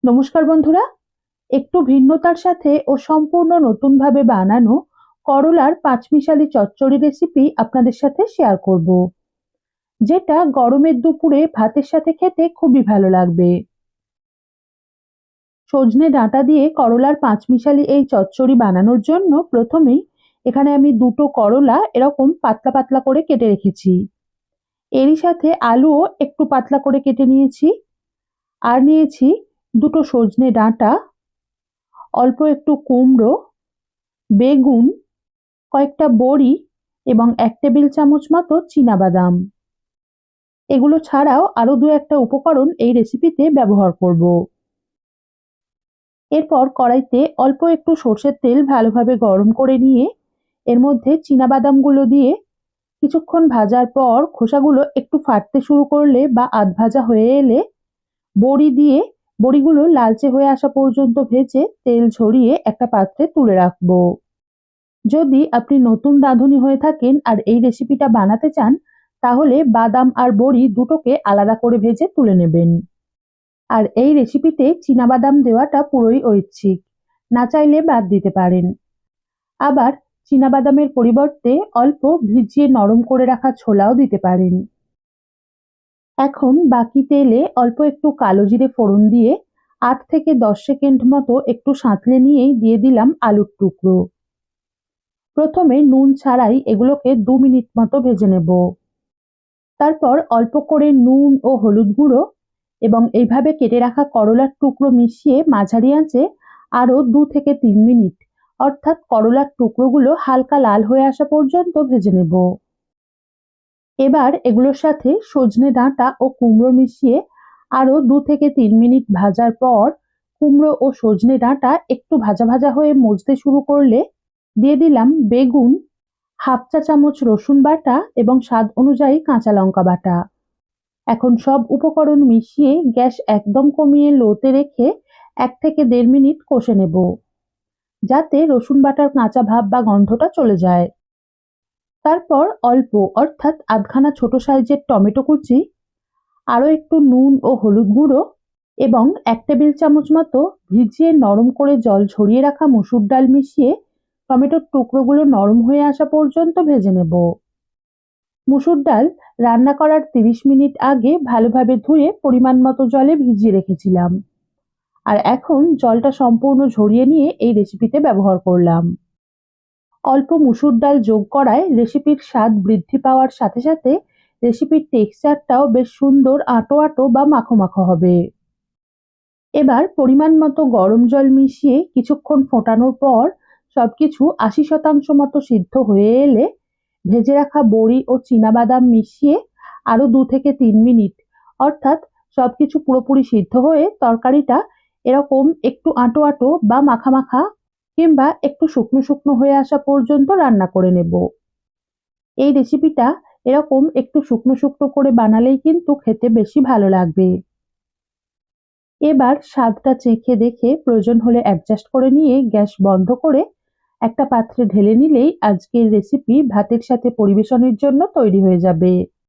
নমস্কার বন্ধুরা, একটু ভিন্নতার সাথে ও সম্পূর্ণ নতুনভাবে বানানো করলার পাঁচমিশালি চচ্চড়ি রেসিপি আপনাদের সাথে শেয়ার করব, যেটা গরমের দুপুরে ভাতের সাথে খেতে খুবই ভালো লাগবে। সজনে ডাঁটা দিয়ে করলার পাঁচমিশালি এই চচ্চড়ি বানানোর জন্য প্রথমেই এখানে আমি দুটো করলা এরকম পাতলা পাতলা করে কেটে রেখেছি। এরই সাথে আলুও একটু পাতলা করে কেটে নিয়েছি। আর নিয়েছি দুটো সজনে ডাঁটা, অল্প একটু কুমড়ো, বেগুন, কয়েকটা বড়ি এবং 1 টেবিল চামচ মতো চীনাবাদাম। এগুলো ছাড়াও আরো দু একটা উপকরণ এই রেসিপিতে ব্যবহার করব। এরপর কড়াইতে অল্প একটু সর্ষের তেল ভালোভাবে গরম করে নিয়ে এর মধ্যে চীনাবাদামগুলো দিয়ে কিছুক্ষণ ভাজার পর খোসাগুলো একটু ফাটতে শুরু করলে বা আধ ভাজা হয়ে এলে বড়ি দিয়ে বড়িগুলো লালচে হয়ে আসা পর্যন্ত ভেজে তেল ঝরিয়ে একটা পাত্রে তুলে রাখবো। যদি আপনি নতুন রাঁধুনি হয়ে থাকেন আর এই রেসিপিটা বানাতে চান, তাহলে বাদাম আর বড়ি দুটোকে আলাদা করে ভেজে তুলে নেবেন। আর এই রেসিপিতে চীনাবাদাম দেওয়াটা পুরোই ঐচ্ছিক, না চাইলে বাদ দিতে পারেন। আবার চীনাবাদামের পরিবর্তে অল্প ভিজিয়ে নরম করে রাখা ছোলাও দিতে পারেন। এখন বাকি তেলে অল্প একটু কালো জিরে ফোড়ন দিয়ে 8 থেকে 10 সেকেন্ড মতো একটু সাঁতলে নিয়েই দিয়ে দিলাম আলুর টুকরো। প্রথমে নুন ছাড়াই এগুলোকে 2 মিনিট মতো ভেজে নেব। তারপর অল্প করে নুন ও হলুদ গুঁড়ো এবং এইভাবে কেটে রাখা করলার টুকরো মিশিয়ে মাঝারি আঁচে আরো 2 থেকে 3 মিনিট, অর্থাৎ করলার টুকরোগুলো হালকা লাল হয়ে আসা পর্যন্ত ভেজে নেব। এবার এগুলোর সাথে সজনে ডাঁটা ও কুমড়ো মিশিয়ে আরো 2 থেকে 3 মিনিট ভাজার পর কুমড়ো ও সজনে ডাঁটা একটু ভাজা ভাজা হয়ে মজতে শুরু করলে দিয়ে দিলাম বেগুন, হাফ চা চামচ রসুন বাটা এবং স্বাদ অনুযায়ী কাঁচা লঙ্কা বাটা। এখন সব উপকরণ মিশিয়ে গ্যাস একদম কমিয়ে লোতে রেখে 1 থেকে 1.5 মিনিট কষে নেব, যাতে রসুন বাটার কাঁচা ভাব বা গন্ধটা চলে যায়। তারপর অল্প, অর্থাৎ আধখানা ছোট সাইজের টমেটো কুচি, আরো একটু নুন ও হলুদ গুঁড়ো এবং 1 টেবিল চামচ মতো ভিজিয়ে নরম করে জল ঝরিয়ে রাখা মসুর ডাল মিশিয়ে টমেটোর টুকরোগুলো নরম হয়ে আসা পর্যন্ত ভেজে নেব। মসুর ডাল রান্না করার 30 মিনিট আগে ভালোভাবে ধুয়ে পরিমাণ মতো জলে ভিজিয়ে রেখেছিলাম, আর এখন জলটা সম্পূর্ণ ঝরিয়ে নিয়ে এই রেসিপিতে ব্যবহার করলাম। অল্প মসুর ডাল যোগ করায় রেসিপির স্বাদ বৃদ্ধি পাওয়ার সাথে সাথে রেসিপির টেক্সচারটাও বেশ সুন্দর আঁটো আঁটো বা মাখো মাখো হবে। এবার পরিমাণ মতো গরম জল মিশিয়ে কিছুক্ষণ ফোটানোর পর সবকিছু 80% মতো সিদ্ধ হয়ে এলে ভেজে রাখা বড়ি ও চীনাবাদাম মিশিয়ে আরো 2 থেকে 3 মিনিট, অর্থাৎ সবকিছু পুরোপুরি সিদ্ধ হয়ে তরকারিটা এরকম একটু আঁটো আঁটো বা মাখা মাখা কিংবা একটু শুকনো শুকনো হয়ে আসা পর্যন্ত রান্না করে নেব। এই রেসিপিটা এরকম একটু শুকনো শুকনো করে বানালেই কিন্তু খেতে বেশি ভালো লাগবে। এবার স্বাদটা চেখে দেখে প্রয়োজন হলে অ্যাডজাস্ট করে নিয়ে গ্যাস বন্ধ করে একটা পাত্রে ঢেলে নিলেই আজকের রেসিপি ভাতের সাথে পরিবেশনের জন্য তৈরি হয়ে যাবে।